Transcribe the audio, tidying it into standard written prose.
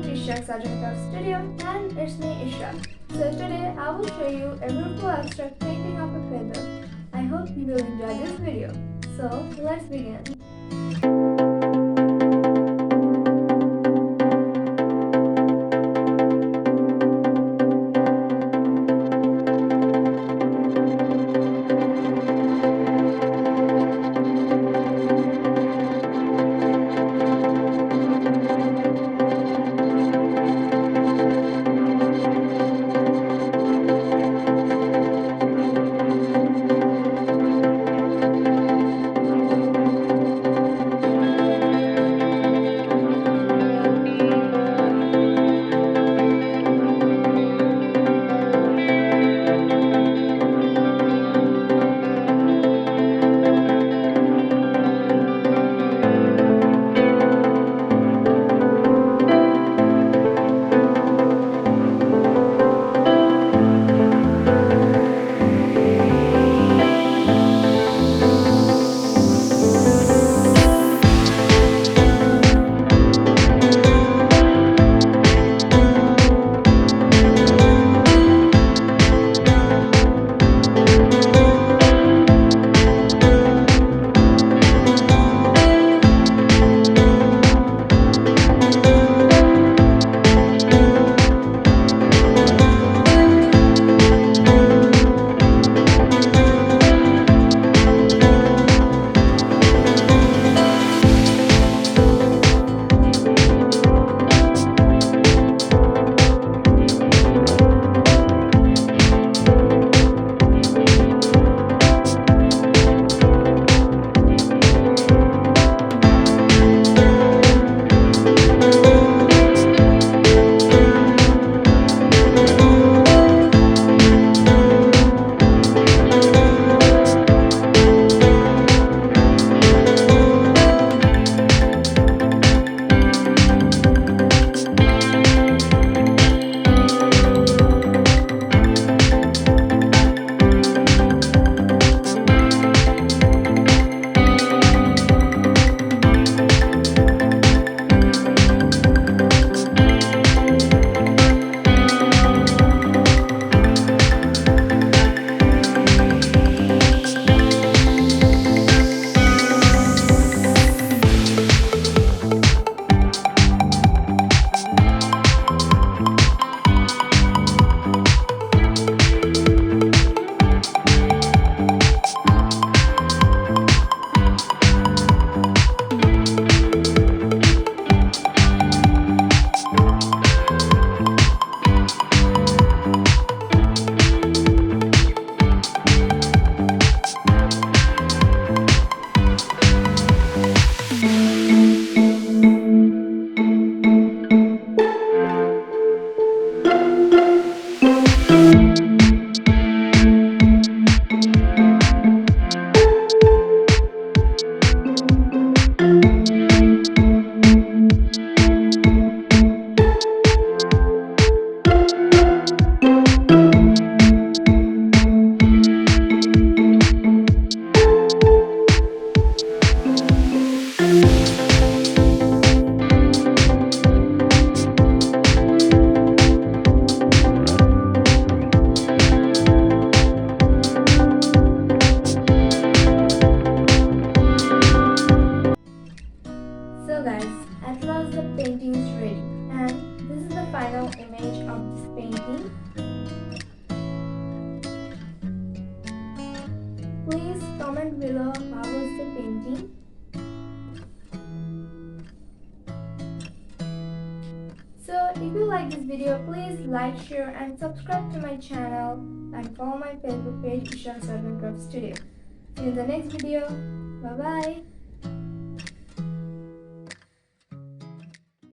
to Ishraq's Craft Studio, and it's me Ishraq. So today I will show you a beautiful abstract painting of a feather. I hope you will enjoy this video. So let's begin. So guys, at last the painting is ready, and this is the final image of this painting. Please comment below how was the painting. So if you like this video, please like, share and subscribe to my channel and follow my Facebook page Ishraq Craft Studio. See you in the next video. Bye bye.